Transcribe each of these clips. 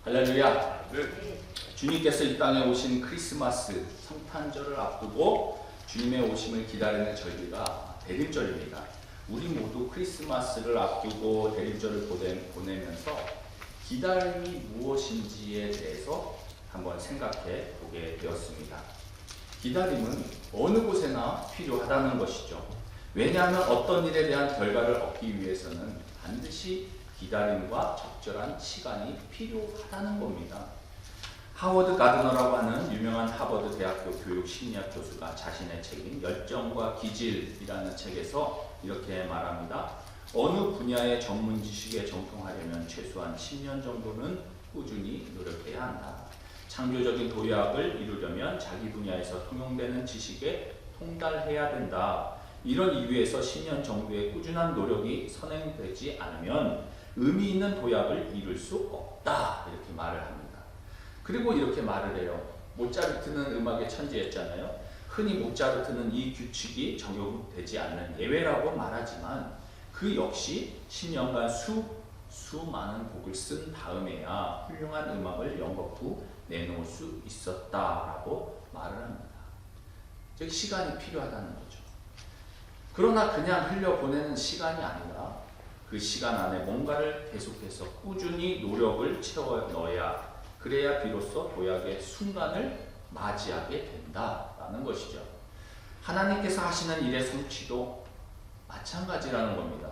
할렐루야. 주님께서 이 땅에 오신 크리스마스 성탄절을 앞두고 주님의 오심을 기다리는 절기가 대림절입니다. 우리 모두 크리스마스를 앞두고 대림절을 보내면서 기다림이 무엇인지에 대해서 한번 생각해 보게 되었습니다. 기다림은 어느 곳에나 필요하다는 것이죠. 왜냐하면 어떤 일에 대한 결과를 얻기 위해서는 반드시 기다림과 적절한 시간이 필요하다는 겁니다. 하워드 가드너라고 하는 유명한 하버드 대학교 교육 심리학 교수가 자신의 책인 열정과 기질이라는 책에서 이렇게 말합니다. 어느 분야의 전문 지식에 정통하려면 최소한 10년 정도는 꾸준히 노력해야 한다. 창조적인 도약을 이루려면 자기 분야에서 통용되는 지식에 통달해야 된다. 이런 이유에서 10년 정도의 꾸준한 노력이 선행되지 않으면 의미 있는 도약을 이룰 수 없다. 이렇게 말을 합니다. 그리고 이렇게 말을 해요. 모차르트는 음악의 천재였잖아요. 흔히 모차르트는 이 규칙이 적용되지 않는 예외라고 말하지만 그 역시 10년간 수많은 곡을 쓴 다음에야 훌륭한 음악을 연곡 후 내놓을 수 있었다라고 말을 합니다. 즉 시간이 필요하다는 거죠. 그러나 그냥 흘려보내는 시간이 아니라 그 시간 안에 뭔가를 계속해서 꾸준히 노력을 채워 넣어야 그래야 비로소 도약의 순간을 맞이하게 된다라는 것이죠. 하나님께서 하시는 일의 성취도 마찬가지라는 겁니다.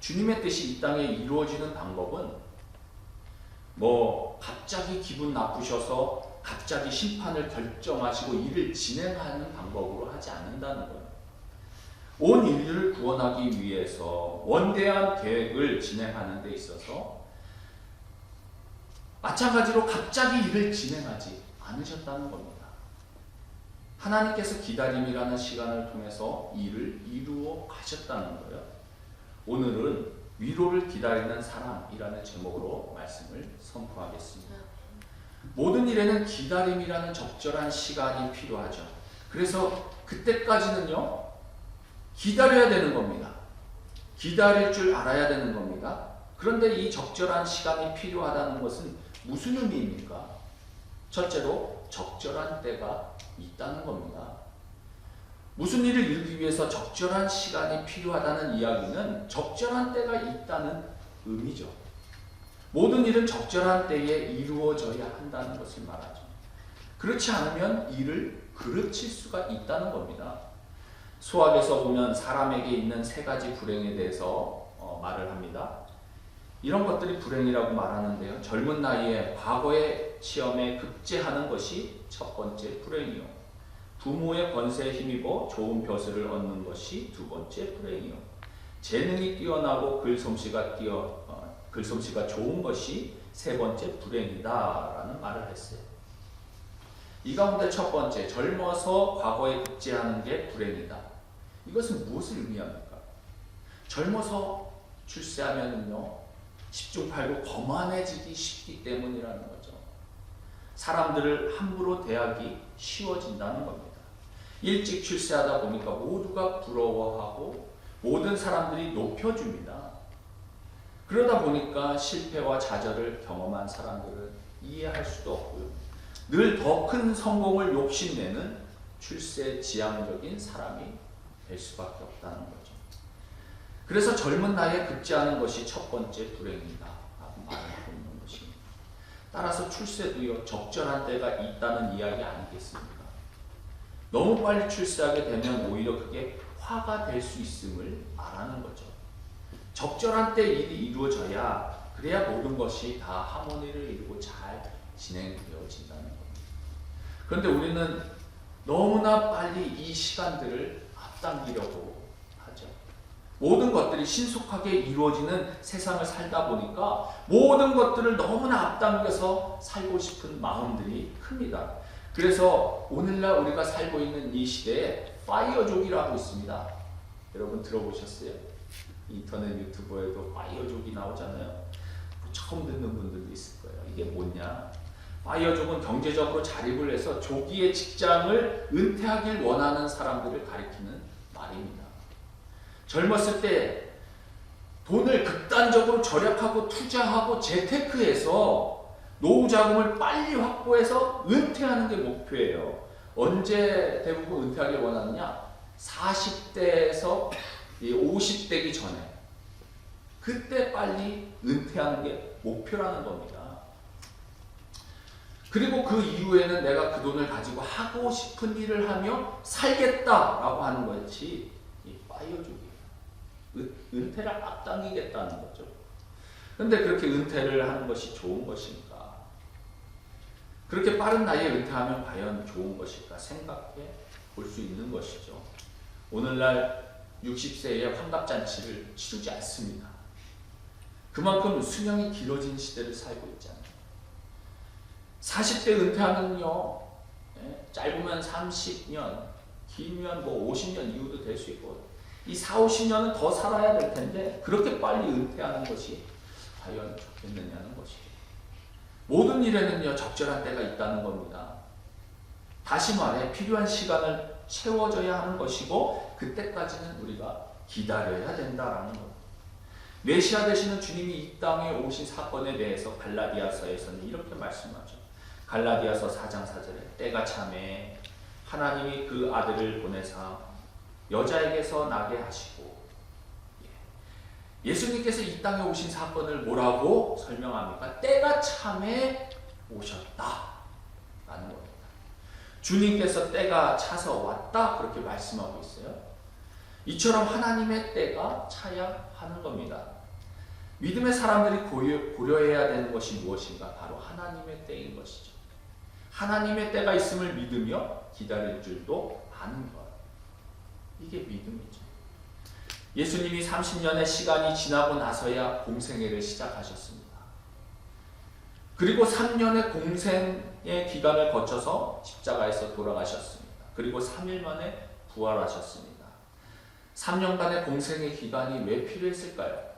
주님의 뜻이 이 땅에 이루어지는 방법은 갑자기 기분 나쁘셔서 갑자기 심판을 결정하시고 일을 진행하는 방법으로 하지 않는다는 거예요. 온 인류를 구원하기 위해서 원대한 계획을 진행하는 데 있어서 마찬가지로 갑자기 일을 진행하지 않으셨다는 겁니다. 하나님께서 기다림이라는 시간을 통해서 일을 이루어 가셨다는 거예요. 오늘은 위로를 기다리는 사람이라는 제목으로 말씀을 선포하겠습니다. 모든 일에는 기다림이라는 적절한 시간이 필요하죠. 그래서 그때까지는요, 기다려야 되는 겁니다. 기다릴 줄 알아야 되는 겁니다. 그런데 이 적절한 시간이 필요하다는 것은 무슨 의미입니까? 첫째로 적절한 때가 있다는 겁니다. 무슨 일을 이루기 위해서 적절한 시간이 필요하다는 이야기는 적절한 때가 있다는 의미죠. 모든 일은 적절한 때에 이루어져야 한다는 것을 말하죠. 그렇지 않으면 일을 그르칠 수가 있다는 겁니다. 수학에서 보면 사람에게 있는 세 가지 불행에 대해서 말을 합니다. 이런 것들이 불행이라고 말하는데요. 젊은 나이에 과거의 시험에 급제하는 것이 첫 번째 불행이요. 부모의 권세에 힘입어 좋은 벼슬을 얻는 것이 두 번째 불행이요. 재능이 뛰어나고 글솜씨가 좋은 것이 세 번째 불행이다라는 말을 했어요. 이 가운데 첫 번째, 젊어서 과거에 급제하는 게 불행이다. 이것은 무엇을 의미합니까? 젊어서 출세하면요, 10중 8구 거만해지기 쉽기 때문이라는 거죠. 사람들을 함부로 대하기 쉬워진다는 겁니다. 일찍 출세하다 보니까 모두가 부러워하고 모든 사람들이 높여줍니다. 그러다 보니까 실패와 좌절을 경험한 사람들을 이해할 수도 없고요. 늘 더 큰 성공을 욕심내는 출세지향적인 사람이 될 수밖에 없다는 거죠. 그래서 젊은 나이에 급제하는 것이 첫 번째 불행이다 라고 말을 하고 있는 것입니다. 따라서 출세도요, 적절한 때가 있다는 이야기 아니겠습니까? 너무 빨리 출세하게 되면 오히려 그게 화가 될 수 있음을 말하는 거죠. 적절한 때 일이 이루어져야 그래야 모든 것이 다 하모니를 이루고 잘 진행되어진다는 겁니다. 그런데 우리는 너무나 빨리 이 시간들을 앞당기려고 하죠. 모든 것들이 신속하게 이루어지는 세상을 살다 보니까 모든 것들을 너무나 앞당겨서 살고 싶은 마음들이 큽니다. 그래서 오늘날 우리가 살고 있는 이 시대에 파이어족이라고 있습니다. 여러분 들어보셨어요? 인터넷 유튜브에도 파이어족이 나오잖아요. 처음 듣는 분들도 있을 거예요. 이게 뭐냐? 파이어족은 경제적으로 자립을 해서 조기에 직장을 은퇴하길 원하는 사람들을 가리키는 말입니다. 젊었을 때 돈을 극단적으로 절약하고 투자하고 재테크해서 노후 자금을 빨리 확보해서 은퇴하는 게 목표예요. 언제 대부분 은퇴하길 원하느냐? 40대에서 50대기 전에. 그때 빨리 은퇴하는 게 목표라는 겁니다. 그리고 그 이후에는 내가 그 돈을 가지고 하고 싶은 일을 하며 살겠다라고 하는 것이 파이어족이에요. 은퇴를 앞당기겠다는 거죠. 그런데 그렇게 은퇴를 하는 것이 좋은 것인가? 그렇게 빠른 나이에 은퇴하면 과연 좋은 것일까 생각해 볼 수 있는 것이죠. 오늘날 60세의 환갑잔치를 치르지 않습니다. 그만큼 수명이 길어진 시대를 살고 있잖아요. 40대 은퇴하면요, 짧으면 30년, 길면 50년 이후도 될 수 있고, 이 4, 50년은 더 살아야 될 텐데 그렇게 빨리 은퇴하는 것이 과연 좋겠느냐는 것이에요. 모든 일에는요, 적절한 때가 있다는 겁니다. 다시 말해 필요한 시간을 채워줘야 하는 것이고 그때까지는 우리가 기다려야 된다라는 겁니다. 메시아 되시는 주님이 이 땅에 오신 사건에 대해서 갈라디아서에서는 이렇게 말씀하죠. 갈라디아서 4장 4절에 때가 참에 하나님이 그 아들을 보내사 여자에게서 나게 하시고, 예수님께서 이 땅에 오신 사건을 뭐라고 설명합니까? 때가 참에 오셨다 라는 겁니다. 주님께서 때가 차서 왔다 그렇게 말씀하고 있어요. 이처럼 하나님의 때가 차야 하는 겁니다. 믿음의 사람들이 고려해야 되는 것이 무엇인가? 바로 하나님의 때인 것이죠. 하나님의 때가 있음을 믿으며 기다릴 줄도 아는 것. 이게 믿음이죠. 예수님이 30년의 시간이 지나고 나서야 공생애를 시작하셨습니다. 그리고 3년의 공생의 기간을 거쳐서 십자가에서 돌아가셨습니다. 그리고 3일 만에 부활하셨습니다. 3년간의 공생의 기간이 왜 필요했을까요?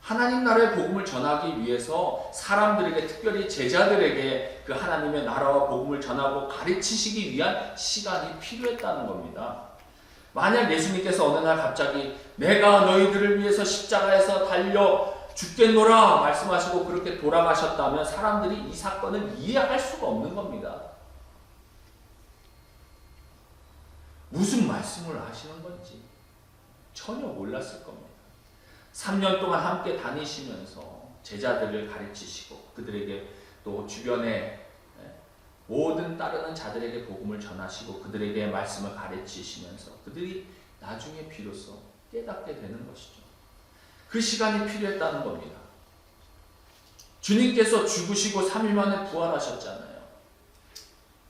하나님 나라의 복음을 전하기 위해서 사람들에게, 특별히 제자들에게 그 하나님의 나라와 복음을 전하고 가르치시기 위한 시간이 필요했다는 겁니다. 만약 예수님께서 어느 날 갑자기 내가 너희들을 위해서 십자가에서 달려 죽겠노라 말씀하시고 그렇게 돌아가셨다면 사람들이 이 사건을 이해할 수가 없는 겁니다. 무슨 말씀을 하시는 건지 전혀 몰랐을 겁니다. 3년 동안 함께 다니시면서 제자들을 가르치시고 그들에게 또 주변에 모든 따르는 자들에게 복음을 전하시고 그들에게 말씀을 가르치시면서 그들이 나중에 비로소 깨닫게 되는 것이죠. 그 시간이 필요했다는 겁니다. 주님께서 죽으시고 3일 만에 부활하셨잖아요.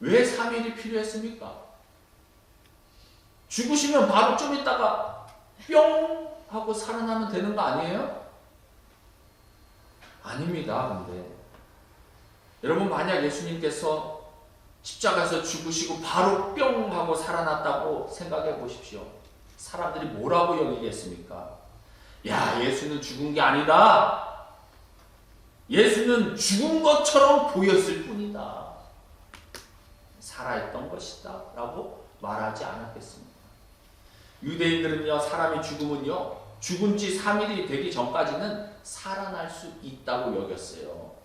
왜 3일이 필요했습니까? 죽으시면 바로 좀 있다가 뿅 하고 살아나면 되는 거 아니에요? 아닙니다. 근데 여러분, 만약 예수님께서 십자가에서 죽으시고 바로 뿅 하고 살아났다고 생각해 보십시오. 사람들이 뭐라고 여기겠습니까? 야, 예수는 죽은 게 아니다. 예수는 죽은 것처럼 보였을 뿐이다. 살아있던 것이다 라고 말하지 않았겠습니까? 유대인들은요, 사람이 죽으면요, 죽은 지 3일이 되기 전까지는 살아날 수 있다고 여겼어요.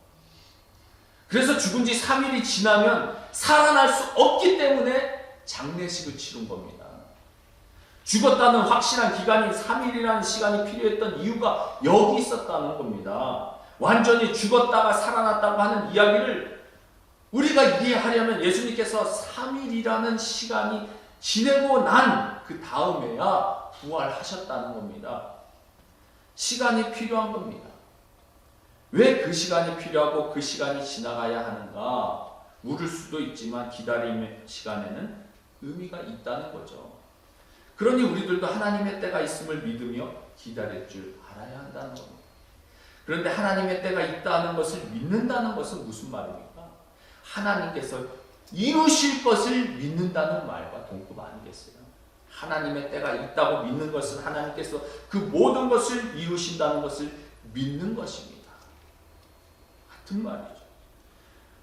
그래서 죽은 지 3일이 지나면 살아날 수 없기 때문에 장례식을 치른 겁니다. 죽었다는 확실한 기간이 3일이라는 시간이 필요했던 이유가 여기 있었다는 겁니다. 완전히 죽었다가 살아났다고 하는 이야기를 우리가 이해하려면 예수님께서 3일이라는 시간이 지내고 난 그 다음에야 부활하셨다는 겁니다. 시간이 필요한 겁니다. 왜 그 시간이 필요하고 그 시간이 지나가야 하는가? 물을 수도 있지만 기다림의 시간에는 의미가 있다는 거죠. 그러니 우리들도 하나님의 때가 있음을 믿으며 기다릴 줄 알아야 한다는 겁니다. 그런데 하나님의 때가 있다는 것을 믿는다는 것은 무슨 말입니까? 하나님께서 이루실 것을 믿는다는 말과 동급 아니겠어요? 하나님의 때가 있다고 믿는 것은 하나님께서 그 모든 것을 이루신다는 것을 믿는 것입니다. 같은 말이죠.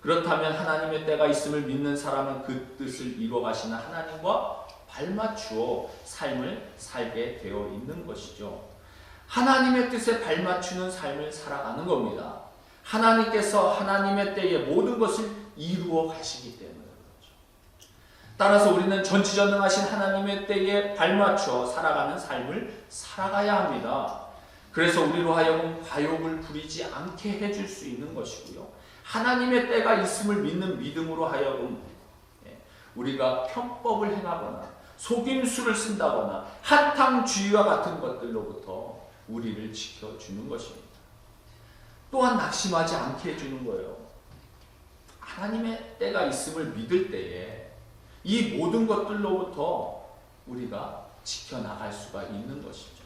그렇다면 하나님의 때가 있음을 믿는 사람은 그 뜻을 이루어 가시는 하나님과 발맞추어 삶을 살게 되어 있는 것이죠. 하나님의 뜻에 발맞추는 삶을 살아가는 겁니다. 하나님께서 하나님의 때에 모든 것을 이루어 가시기 때문에 그렇죠. 따라서 우리는 전지전능하신 하나님의 때에 발맞춰 살아가는 삶을 살아가야 합니다. 그래서 우리로 하여금 과욕을 부리지 않게 해줄 수 있는 것이고요. 하나님의 때가 있음을 믿는 믿음으로 하여금 우리가 편법을 행하거나 속임수를 쓴다거나 한탕주의와 같은 것들로부터 우리를 지켜주는 것입니다. 또한 낙심하지 않게 해주는 거예요. 하나님의 때가 있음을 믿을 때에 이 모든 것들로부터 우리가 지켜나갈 수가 있는 것이죠.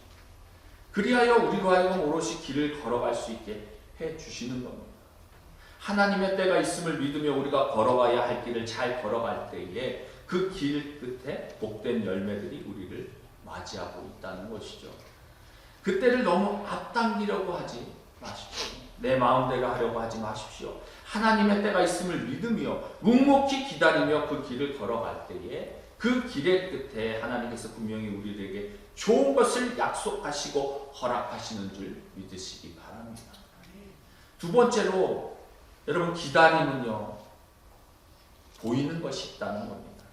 그리하여 우리로 하여금 오롯이 길을 걸어갈 수 있게 해주시는 겁니다. 하나님의 때가 있음을 믿으며 우리가 걸어가야 할 길을 잘 걸어갈 때에 그 길 끝에 복된 열매들이 우리를 맞이하고 있다는 것이죠. 그때를 너무 앞당기려고 하지 마십시오. 내 마음대로 하려고 하지 마십시오. 하나님의 때가 있음을 믿으며 묵묵히 기다리며 그 길을 걸어갈 때에 그 길의 끝에 하나님께서 분명히 우리에게 좋은 것을 약속하시고 허락하시는 줄 믿으시기 바랍니다. 두 번째로 여러분, 기다림은요 보이는 것이 있다는 겁니다.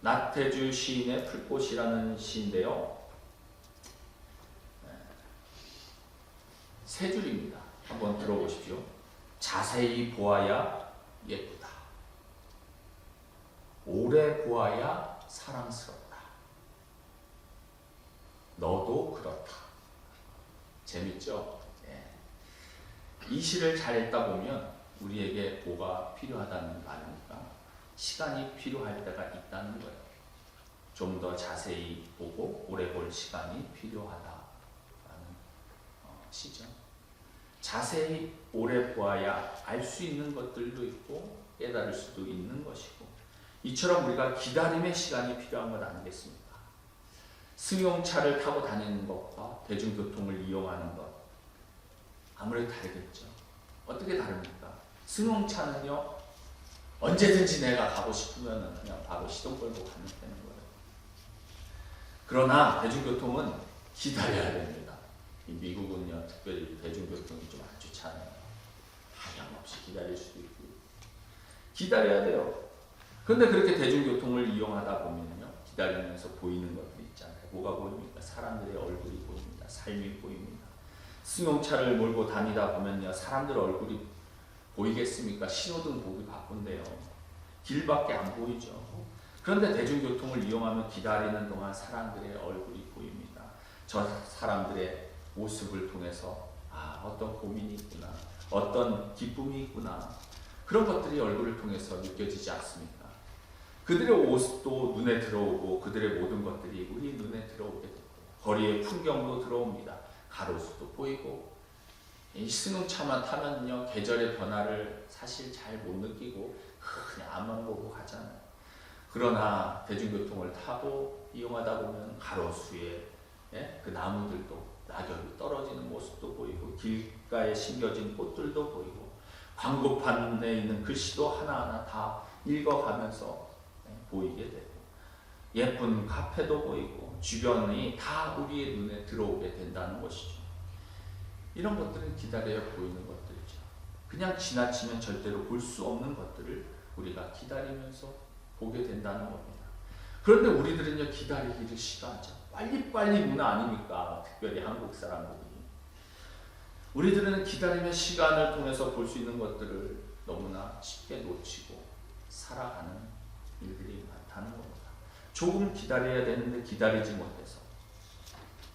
나태주 시인의 풀꽃이라는 시인데요, 세 줄입니다. 한번 들어보십시오. 자세히 보아야 예쁘다. 오래 보아야 사랑스럽다. 너도 그렇다. 재밌죠? 이 시를 잘 읽다 보면 우리에게 뭐가 필요하다는 거 아닙니까? 시간이 필요할 때가 있다는 거예요. 좀 더 자세히 보고 오래 볼 시간이 필요하다라는 시죠. 자세히 오래 보아야 알 수 있는 것들도 있고 깨달을 수도 있는 것이고, 이처럼 우리가 기다림의 시간이 필요한 것 아니겠습니까? 승용차를 타고 다니는 것과 대중교통을 이용하는 것 아무래도 다르겠죠. 어떻게 다릅니까? 승용차는요 언제든지 내가 가고 싶으면 그냥 바로 시동 걸고 가면 되는 거예요. 그러나 대중교통은 기다려야 됩니다. 미국은요 특별히 대중교통이 좀 안 좋잖아요. 하염없이 기다릴 수도 있고 기다려야 돼요. 그런데 그렇게 대중교통을 이용하다 보면요 기다리면서 보이는 것들이 있잖아요. 뭐가 보입니까? 사람들의 얼굴이 보입니다. 삶이 보입니다. 승용차를 몰고 다니다 보면요 사람들 얼굴이 보이겠습니까? 신호등 보기 바쁜데요 길밖에 안 보이죠. 그런데 대중교통을 이용하면 기다리는 동안 사람들의 얼굴이 보입니다. 저 사람들의 모습을 통해서 어떤 고민이 있구나, 어떤 기쁨이 있구나, 그런 것들이 얼굴을 통해서 느껴지지 않습니까? 그들의 옷도 눈에 들어오고 그들의 모든 것들이 우리 눈에 들어오게 되고 거리의 풍경도 들어옵니다. 가로수도 보이고. 이 승용차만 타면요 계절의 변화를 사실 잘 못 느끼고 그냥 앞만 보고 가잖아요. 그러나 대중교통을 타고 이용하다 보면 가로수에 그 나무들도 낙엽이 떨어지는 모습도 보이고 길가에 심겨진 꽃들도 보이고 광고판에 있는 글씨도 하나하나 다 읽어가면서 보이게 되고 예쁜 카페도 보이고 주변이 다 우리의 눈에 들어오게 된다는 것이죠. 이런 것들은 기다려야 보이는 것들이죠. 그냥 지나치면 절대로 볼 수 없는 것들을 우리가 기다리면서 보게 된다는 겁니다. 그런데 우리들은요 기다리기를 싫어하죠. 빨리빨리 문화 아닙니까? 특별히 한국 사람들이. 우리들은 기다림의 시간을 통해서 볼 수 있는 것들을 너무나 쉽게 놓치고 살아가는 일들이 많다는 겁니다. 조금 기다려야 되는데 기다리지 못해서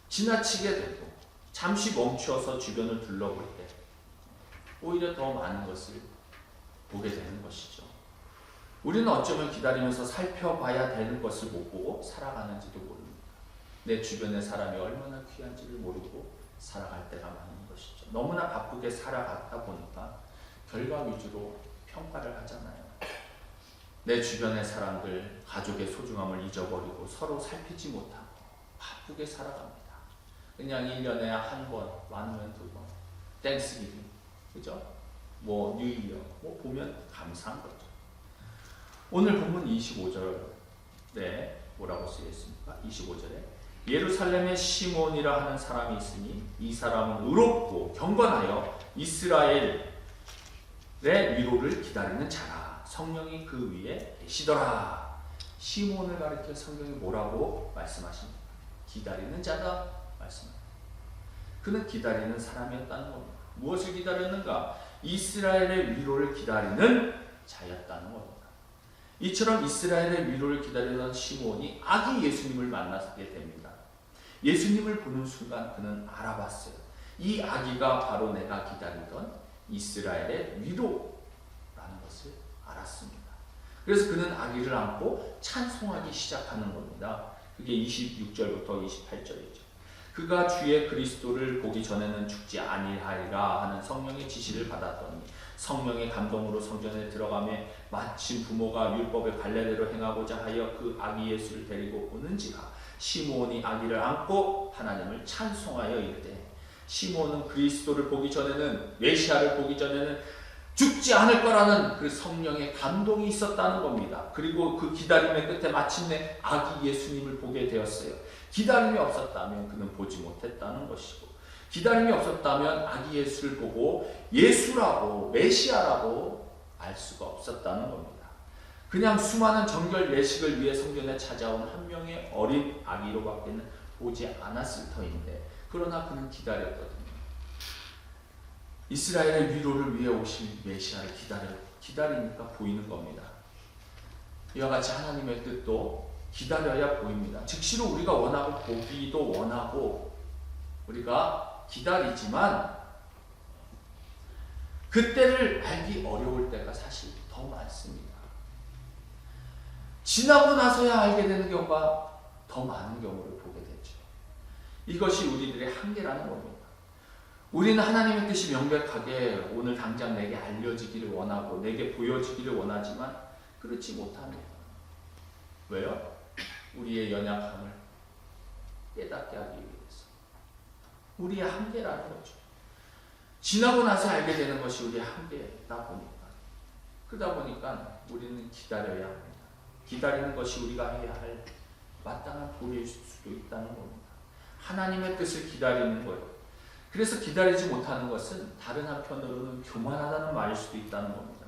지나치게 되고 잠시 멈추어서 주변을 둘러볼 때 오히려 더 많은 것을 보게 되는 것이죠. 우리는 어쩌면 기다리면서 살펴봐야 되는 것을 못 보고 살아가는지도 모릅니다. 내 주변의 사람이 얼마나 귀한지를 모르고 살아갈 때가 많은 것이죠. 너무나 바쁘게 살아가다 보니까 결과 위주로 평가를 하잖아요. 내 주변의 사람들, 가족의 소중함을 잊어버리고 서로 살피지 못하고 바쁘게 살아갑니다. 그냥 1년에 한 번, 많으면 2번, 땡스기빙, 그죠? 뭐 뉴이어, 뭐 보면 감사한 거죠. 오늘 본문 25절에 뭐라고 쓰였습니까? 25절에 예루살렘에 시몬이라 하는 사람이 있으니 이 사람은 의롭고 경건하여 이스라엘 위로를 기다리는 자라. 성령이 그 위에 계시더라. 시몬을 가리켜 성경이 뭐라고 말씀하십니까? 기다리는 자다 말씀합니다. 그는 기다리는 사람이었다는 겁니다. 무엇을 기다렸는가? 이스라엘의 위로를 기다리는 자였다는 겁니다. 이처럼 이스라엘의 위로를 기다리던 시몬이 아기 예수님을 만나게 됩니다. 예수님을 보는 순간 그는 알아봤어요. 이 아기가 바로 내가 기다리던 이스라엘의 위로라는 것을 알았습니다. 그래서 그는 아기를 안고 찬송하기 시작하는 겁니다. 그게 26절부터 28절이죠. 그가 주의 그리스도를 보기 전에는 죽지 아니하리라 하는 성령의 지시를 받았더니 성령의 감동으로 성전에 들어가며 마침 부모가 율법의 관례대로 행하고자 하여 그 아기 예수를 데리고 오는지라. 시몬이 아기를 안고 하나님을 찬송하여 이르되, 시몬은 그리스도를 보기 전에는, 메시아를 보기 전에는 죽지 않을 거라는 그 성령의 감동이 있었다는 겁니다. 그리고 그 기다림의 끝에 마침내 아기 예수님을 보게 되었어요. 기다림이 없었다면 그는 보지 못했다는 것이고, 기다림이 없었다면 아기 예수를 보고 예수라고, 메시아라고 알 수가 없었다는 겁니다. 그냥 수많은 정결 예식을 위해 성전에 찾아온 한 명의 어린 아기로밖에는 보지 않았을 터인데, 그러나 그는 기다렸거든요. 이스라엘의 위로를 위해 오실 메시아를 기다리니까 보이는 겁니다. 이와 같이 하나님의 뜻도 기다려야 보입니다. 즉시로 우리가 원하고 보기도 원하고 우리가 기다리지만 그때를 알기 어려울 때가 사실 더 많습니다. 지나고 나서야 알게 되는 경우가 더 많은 경우를 보게 되죠. 이것이 우리들의 한계라는 겁니다. 우리는 하나님의 뜻이 명백하게 오늘 당장 내게 알려지기를 원하고 내게 보여지기를 원하지만 그렇지 못합니다. 왜요? 우리의 연약함을 깨닫게 하기 위해서. 우리의 한계라는 거죠. 지나고 나서 알게 되는 것이 우리의 한계다 보니까. 그러다 보니까 우리는 기다려야 합니다. 기다리는 것이 우리가 해야 할 마땅한 도리일 수도 있다는 겁니다. 하나님의 뜻을 기다리는 거예요. 그래서 기다리지 못하는 것은 다른 한편으로는 교만하다는 말일 수도 있다는 겁니다.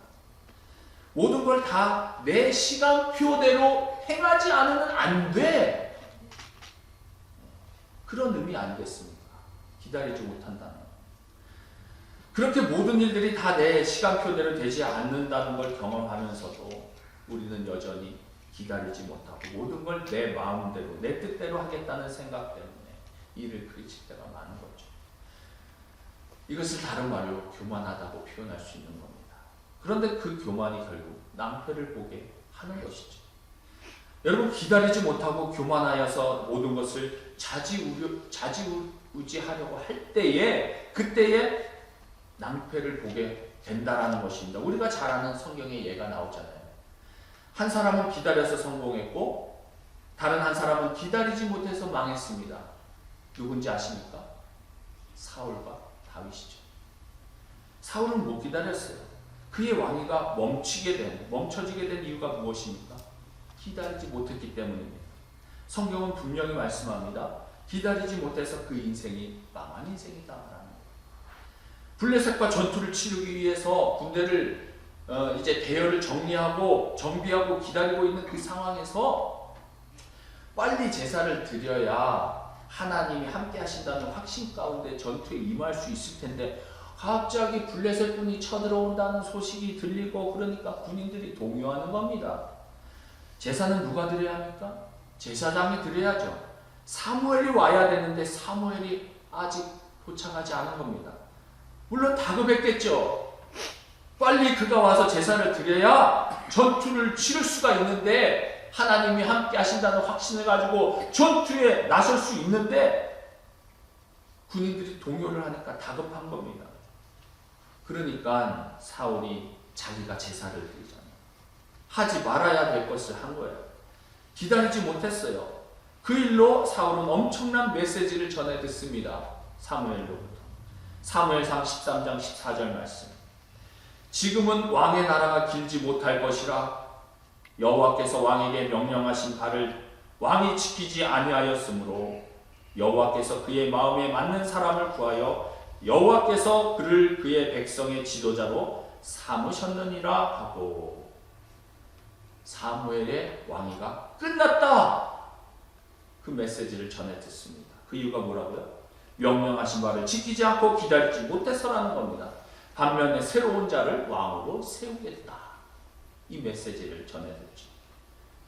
모든 걸 다 내 시간표대로 행하지 않으면 안 돼. 그런 의미 아니겠습니까? 기다리지 못한다는. 그렇게 모든 일들이 다 내 시간표대로 되지 않는다는 걸 경험하면서도 우리는 여전히 기다리지 못하고 모든 걸 내 마음대로, 내 뜻대로 하겠다는 생각 때문에 일을 그르칠 때가 많은 거죠. 이것을 다른 말로 교만하다고 표현할 수 있는 겁니다. 그런데 그 교만이 결국 낭패를 보게 하는 것이죠. 여러분, 기다리지 못하고 교만하여서 모든 것을 좌지우지하려고 할 때에, 그때에 낭패를 보게 된다라는 것입니다. 우리가 잘 아는 성경의 예가 나오잖아요. 한 사람은 기다려서 성공했고 다른 한 사람은 기다리지 못해서 망했습니다. 누군지 아십니까? 사울과 다윗이죠. 사울은 못 기다렸어요. 그의 왕위가 멈춰지게 된 이유가 무엇입니까? 기다리지 못했기 때문입니다. 성경은 분명히 말씀합니다. 기다리지 못해서 그 인생이 망한 인생이다 라는 거예요. 블레셋과 전투를 치르기 위해서 군대를 이제 대열을 정비하고 기다리고 있는 그 상황에서 빨리 제사를 드려야 하나님이 함께 하신다는 확신 가운데 전투에 임할 수 있을 텐데 갑자기 블레셋 군이 쳐들어온다는 소식이 들리고 그러니까 군인들이 동요하는 겁니다. 제사는 누가 드려야 합니까? 제사장이 드려야죠. 사무엘이 와야 되는데 사무엘이 아직 도착하지 않은 겁니다. 물론 다급했겠죠. 빨리 그가 와서 제사를 드려야 전투를 치를 수가 있는데, 하나님이 함께 하신다는 확신을 가지고 전투에 나설 수 있는데 군인들이 동요를 하니까 다급한 겁니다. 그러니까 사울이 자기가 제사를 드리잖아요. 하지 말아야 될 것을 한 거예요. 기다리지 못했어요. 그 일로 사울은 엄청난 메시지를 전해 듣습니다. 사무엘로부터. 사무엘상 13장 14절 말씀. 지금은 왕의 나라가 길지 못할 것이라. 여호와께서 왕에게 명령하신 바를 왕이 지키지 아니하였으므로 여호와께서 그의 마음에 맞는 사람을 구하여 여호와께서 그를 그의 백성의 지도자로 삼으셨느니라 하고 사무엘의 왕위가 끝났다. 그 메시지를 전해 듣습니다. 그 이유가 뭐라고요? 명령하신 바를 지키지 않고 기다리지 못해서라는 겁니다. 반면에 새로운 자를 왕으로 세우겠다. 이 메시지를 전해 듣죠.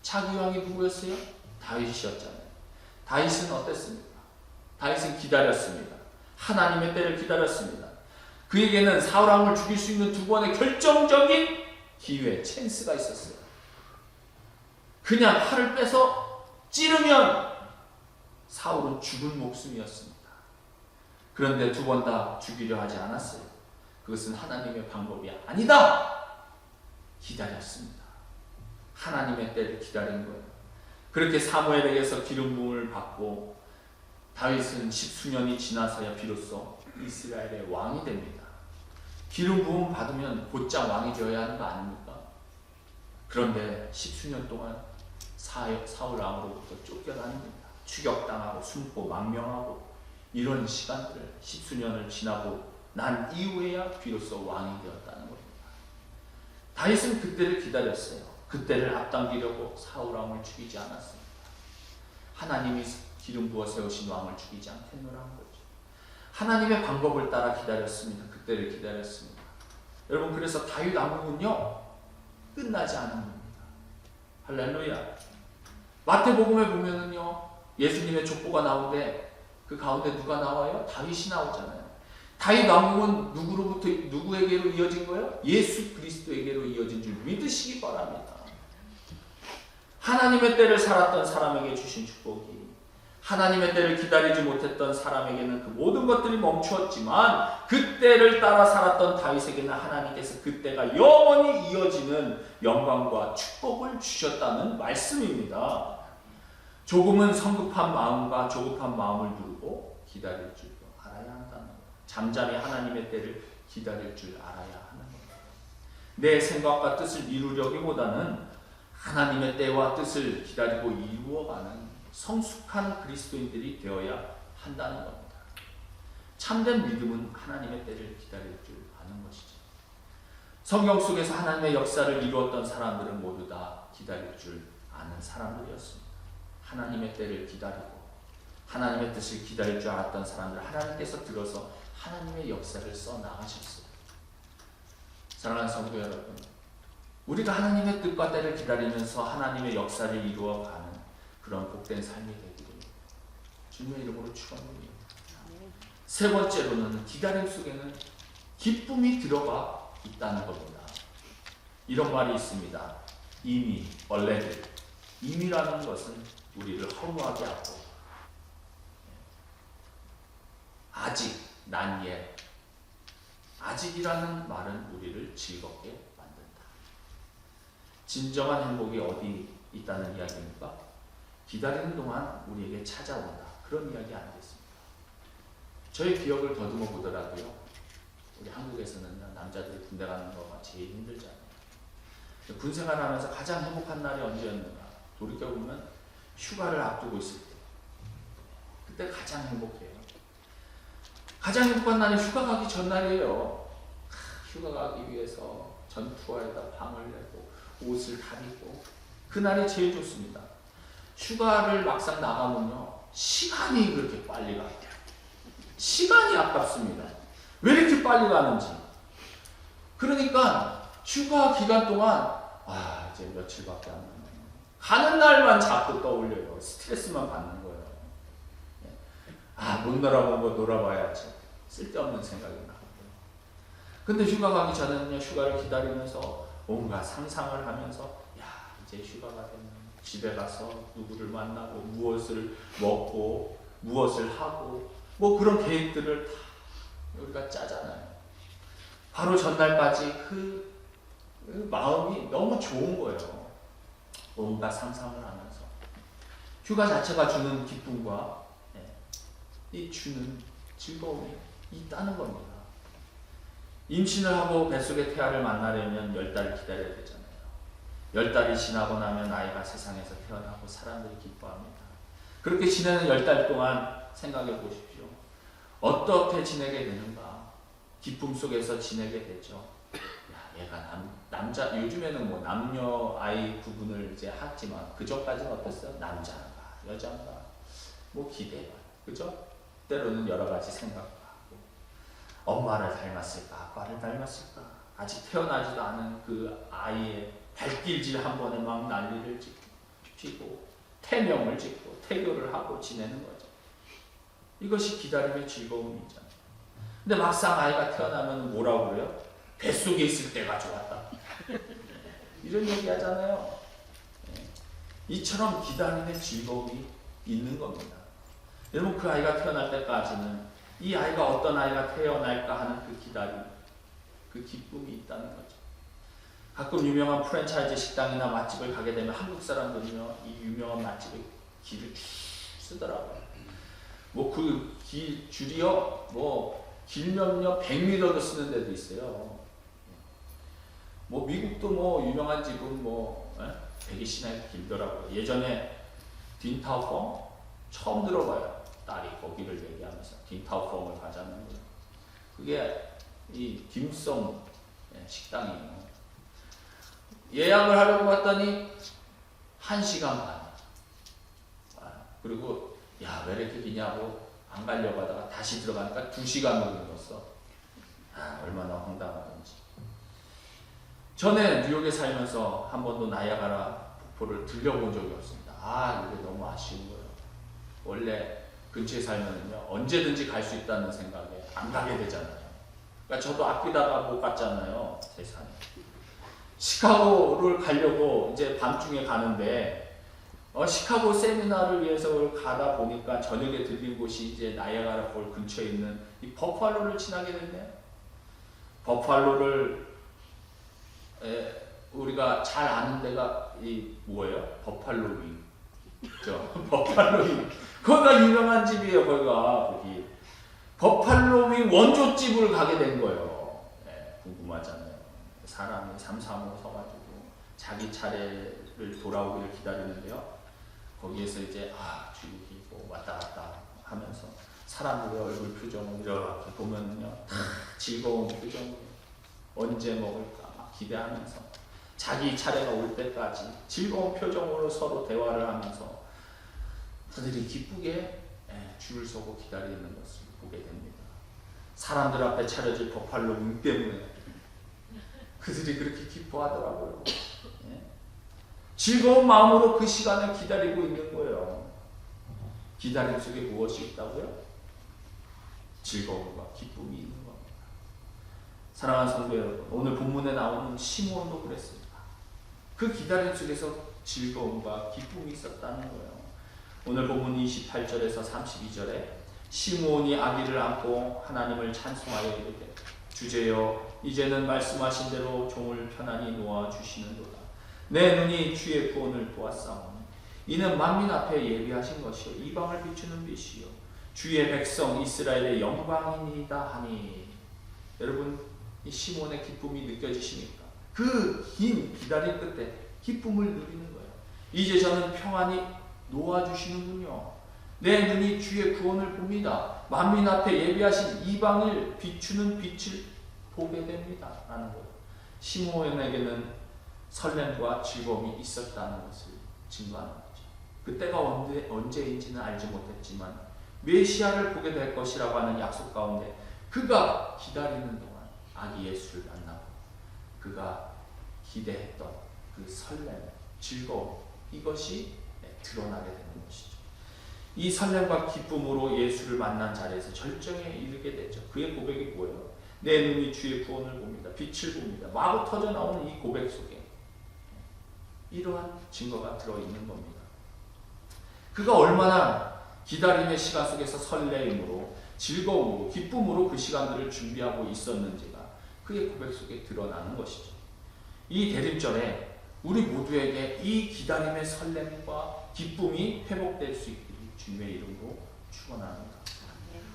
차기 왕이 누구였어요? 다윗이었잖아요. 다윗은 어땠습니까? 다윗은 기다렸습니다. 하나님의 때를 기다렸습니다. 그에게는 사울 왕을 죽일 수 있는 두 번의 결정적인 기회, 찬스가 있었어요. 그냥 칼을 빼서 찌르면 사울은 죽을 목숨이었습니다. 그런데 두 번 다 죽이려 하지 않았어요. 그것은 하나님의 방법이 아니다. 기다렸습니다. 하나님의 때를 기다린 거예요. 그렇게 사무엘에게서 기름 부음을 받고 다윗은 십수년이 지나서야 비로소 이스라엘의 왕이 됩니다. 기름 부음 받으면 곧장 왕이 되어야 하는 거 아닙니까? 그런데 십수년 동안 사울 왕으로부터 쫓겨다닙니다. 추격당하고 숨고 망명하고 이런 시간들을 십수년을 지나고 난 이후에야 비로소 왕이 되었다는 겁니다. 다윗은 그때를 기다렸어요. 그때를 앞당기려고 사울 왕을 죽이지 않았습니다. 하나님이 기름 부어 세우신 왕을 죽이지 않겠노라는 거죠. 하나님의 방법을 따라 기다렸습니다. 그때를 기다렸습니다. 여러분, 그래서 다윗 왕국은요 끝나지 않은 겁니다. 할렐루야. 마태복음에 보면은요 예수님의 족보가 나오는데 그 가운데 누가 나와요? 다윗이 나오잖아요. 다윗 왕국은 누구에게로 이어진 거예요? 예수 그리스도에게로 이어진 줄 믿으시기 바랍니다. 하나님의 때를 살았던 사람에게 주신 축복이 하나님의 때를 기다리지 못했던 사람에게는 그 모든 것들이 멈추었지만 그 때를 따라 살았던 다윗에게는 하나님께서 그 때가 영원히 이어지는 영광과 축복을 주셨다는 말씀입니다. 조금은 성급한 마음과 조급한 마음을 두고 기다릴 줄도 알아야 한다는 것. 잠잠히 하나님의 때를 기다릴 줄 알아야 하는 것. 내 생각과 뜻을 이루려기보다는 하나님의 때와 뜻을 기다리고 이루어가는 성숙한 그리스도인들이 되어야 한다는 겁니다. 참된 믿음은 하나님의 때를 기다릴 줄 아는 것이죠. 성경 속에서 하나님의 역사를 이루었던 사람들은 모두 다 기다릴 줄 아는 사람들이었습니다. 하나님의 때를 기다리고 하나님의 뜻을 기다릴 줄 알았던 사람들 하나님께서 들어서 하나님의 역사를 써나가셨어요. 사랑하는 성도 여러분, 우리가 하나님의 뜻과 때를 기다리면서 하나님의 역사를 이루어가는 그런 복된 삶이 되기를 주님의 이름으로 축원드립니다. 세 번째로는 기다림 속에는 기쁨이 들어가 있다는 겁니다. 이런 말이 있습니다. 이미, already. 이미라는 것은 우리를 허무하게 하고 아직, 난 예. 아직이라는 말은 우리를 즐겁게 만든다. 진정한 행복이 어디 있다는 이야기입니까? 기다리는 동안 우리에게 찾아온다. 그런 이야기 아니겠습니까? 저의 기억을 더듬어 보더라도요. 우리 한국에서는 남자들이 군대 가는 거가 제일 힘들잖아요. 군생활 하면서 가장 행복한 날이 언제였는가? 돌이켜보면 휴가를 앞두고 있을 때. 그때 가장 행복해요. 가장 행복한 날이 휴가 가기 전날이에요. 휴가 가기 위해서 전투화에다 방을 내고 옷을 다 입고 그날이 제일 좋습니다. 휴가를 막상 나가면요. 시간이 그렇게 빨리 가요. 시간이 아깝습니다. 왜 이렇게 빨리 가는지. 그러니까 휴가 기간 동안 이제 며칠밖에 안 남았네. 가는 날만 자꾸 떠올려요. 스트레스만 받는 거예요. 못 놀아본 거 놀아봐야지. 쓸데없는 생각이 나고요. 근데 휴가 가기 전에는요. 휴가를 기다리면서 뭔가 상상을 하면서 이제 휴가가 되면 집에 가서 누구를 만나고 무엇을 먹고 무엇을 하고 뭐 그런 계획들을 다 우리가 짜잖아요. 바로 전날까지 그 마음이 너무 좋은 거예요. 뭔가 상상을 하면서 휴가 자체가 주는 기쁨과 이 주는 즐거움이 있다는 겁니다. 임신을 하고 뱃속의 태아를 만나려면 10달을 기다려야 되잖아요. 10달이 지나고 나면 아이가 세상에서 태어나고 사람들이 기뻐합니다. 그렇게 지내는 10달 동안 생각해 보십시오. 어떻게 지내게 되는가? 기쁨 속에서 지내게 되죠. 얘가 남자, 요즘에는 뭐 남녀 아이 구분을 이제 하지만 그전까지는 어땠어요? 남자인가 여자인가 뭐 기대가, 그죠? 때로는 여러 가지 생각하고 엄마를 닮았을까 아빠를 닮았을까, 아직 태어나지도 않은 그 아이의 발길질 한 번에 막 난리를 피고 태명을 짓고 태교를 하고 지내는 거죠. 이것이 기다림의 즐거움이잖아요. 근데 막상 아이가 태어나면 뭐라고 그래요? 뱃속에 있을 때가 좋았다. 이런 얘기 하잖아요. 이처럼 기다림의 즐거움이 있는 겁니다. 여러분, 그 아이가 태어날 때까지는 이 아이가 어떤 아이가 태어날까 하는 그 기다림, 그 기쁨이 있다는 거죠. 가끔 유명한 프랜차이즈 식당이나 맛집을 가게 되면 한국 사람들은요, 이 유명한 맛집의 길을 쭉 쓰더라고요. 뭐 그 길 줄이요, 뭐 길면요 100m도 쓰는 데도 있어요. 뭐 미국도 뭐 유명한 집은 뭐 100이나 길더라고요. 예전에 딘타오펑 처음 들어봐요. 딸이 거기를 얘기하면서 딘타오펑을 가자는 거예요. 그게 이 딤섬 식당이에요. 예약을 하려고 했더니 1시간 반. 그리고 야, 왜 이렇게 기냐고 안 가려고 하다가 다시 들어가니까 2시간을 걸렸어. 얼마나 황당하던지. 전에 뉴욕에 살면서 한 번도 나이아가라 폭포를 들려본 적이 없습니다. 이게 너무 아쉬운 거예요. 원래 근처에 살면은요, 언제든지 갈 수 있다는 생각에 안 가게 되잖아요. 그러니까 저도 아끼다가 못 갔잖아요. 세상에. 시카고를 가려고 이제 밤중에 가는데, 시카고 세미나를 위해서 가다 보니까 저녁에 들린 곳이 이제 나이아가라 폴 근처에 있는 이 버팔로를 지나게 됐네요. 버팔로를 우리가 잘 아는 데가 이 뭐예요? 버팔로 윙. 그죠? 버팔로 윙. 거기가 유명한 집이에요. 거기 버팔로 윙 원조집을 가게 된 거예요. 궁금하잖아요. 사람이 삼삼오오 서가지고 자기 차례를 돌아오기를 기다리는데요. 거기에서 이제 줄이 뭐 왔다 갔다 하면서 사람들의 얼굴 표정을 이렇게 보면요, 즐거운 표정으로 언제 먹을까 막 기대하면서 자기 차례가 올 때까지 즐거운 표정으로 서로 대화를 하면서 그들이 기쁘게 줄을 서고 기다리는 것을 보게 됩니다. 사람들 앞에 차려질 버팔로 윙 때문에 그들이 그렇게 기뻐하더라고요. 즐거운 마음으로 그 시간을 기다리고 있는 거예요. 기다림 속에 무엇이 있다고요? 즐거움과 기쁨이 있는 겁니다. 사랑하는 성도 여러분, 오늘 본문에 나오는 시므온도 그랬습니다. 그 기다림 속에서 즐거움과 기쁨이 있었다는 거예요. 오늘 본문 28절에서 32절에 시므온이 아기를 안고 하나님을 찬송하여 이르되 주제여 이제는 말씀하신 대로 종을 편안히 놓아주시는도다. 내 눈이 주의 구원을 보았사오니 이는 만민 앞에 예비하신 것이요 이방을 비추는 빛이요 주의 백성 이스라엘의 영광이니이다 하니. 여러분, 이 시몬의 기쁨이 느껴지십니까? 그 긴 기다림 끝에 기쁨을 누리는 거예요. 이제 저는 평안히 놓아주시는군요. 내 눈이 주의 구원을 봅니다. 만민 앞에 예비하신 이방을 비추는 빛을 보게 됩니다. 라는 거예요. 시므온에게는 설렘과 즐거움이 있었다는 것을 증거하는 거죠. 그때가 언제인지는 알지 못했지만 메시아를 보게 될 것이라고 하는 약속 가운데 그가 기다리는 동안 아기 예수를 만나고 그가 기대했던 그 설렘, 즐거움, 이것이 드러나게 되는 것이죠. 이 설렘과 기쁨으로 예수를 만난 자리에서 절정에 이르게 되죠. 그의 고백이 뭐예요? 내 눈이 주의 구원을 봅니다. 빛을 봅니다. 마구 터져 나오는 이 고백 속에 이러한 증거가 들어있는 겁니다. 그가 얼마나 기다림의 시간 속에서 설레임으로 즐거움으로 기쁨으로 그 시간들을 준비하고 있었는지가 그의 고백 속에 드러나는 것이죠. 이 대림절에 우리 모두에게 이 기다림의 설렘과 기쁨이 회복될 수 있기를 주님의 이름으로 축원합니다.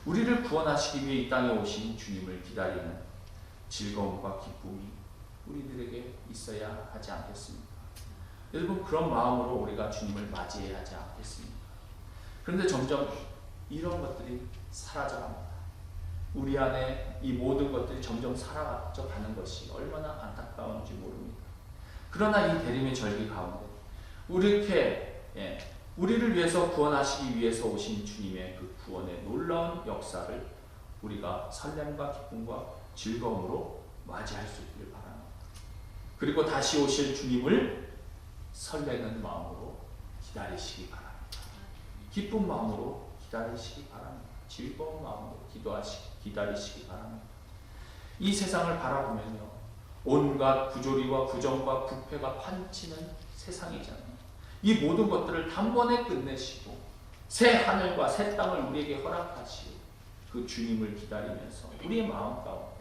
우리를 구원하시기 위해 이 땅에 오신 주님을 기다리는 즐거움과 기쁨이 우리들에게 있어야 하지 않겠습니까? 여러분, 그런 마음으로 우리가 주님을 맞이해야 하지 않겠습니까? 그런데 점점 이런 것들이 사라져갑니다. 우리 안에 이 모든 것들이 점점 사라져 가는 것이 얼마나 안타까운지 모릅니다. 그러나 이 대림의 절기 가운데 우리를 위해서 구원하시기 위해서 오신 주님의 그 구원의 놀라운 역사를 우리가 설렘과 기쁨과 즐거움으로 맞이할 수 있기를 바랍니다. 그리고 다시 오실 주님을 설레는 마음으로 기다리시기 바랍니다. 기쁜 마음으로 기다리시기 바랍니다. 즐거운 마음으로 기다리시기 바랍니다. 이 세상을 바라보면요, 온갖 부조리와 부정과 부패가 판치는 세상이잖아요. 이 모든 것들을 단번에 끝내시고 새 하늘과 새 땅을 우리에게 허락하시고 그 주님을 기다리면서 우리의 마음 가운데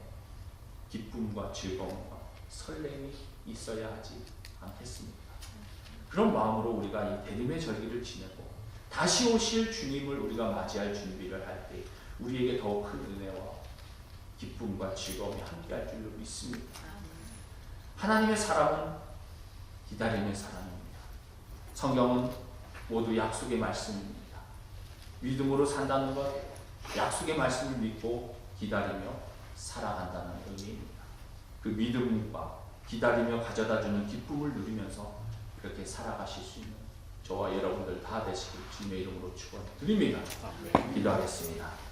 기쁨과 즐거움과 설렘이 있어야 하지 않겠습니까? 그런 마음으로 우리가 이 대림의 절기를 지내고 다시 오실 주님을 우리가 맞이할 준비를 할 때 우리에게 더욱 큰 은혜와 기쁨과 즐거움이 함께할 줄로 믿습니다. 하나님의 사람은 기다림의 사람입니다. 성경은 모두 약속의 말씀입니다. 믿음으로 산다는 것, 약속의 말씀을 믿고 기다리며 살아간다는 의미입니다. 그 믿음과 기다리며 가져다주는 기쁨을 누리면서 그렇게 살아가실 수 있는 저와 여러분들 다 되시길 주님의 이름으로 축원드립니다. 기도하겠습니다.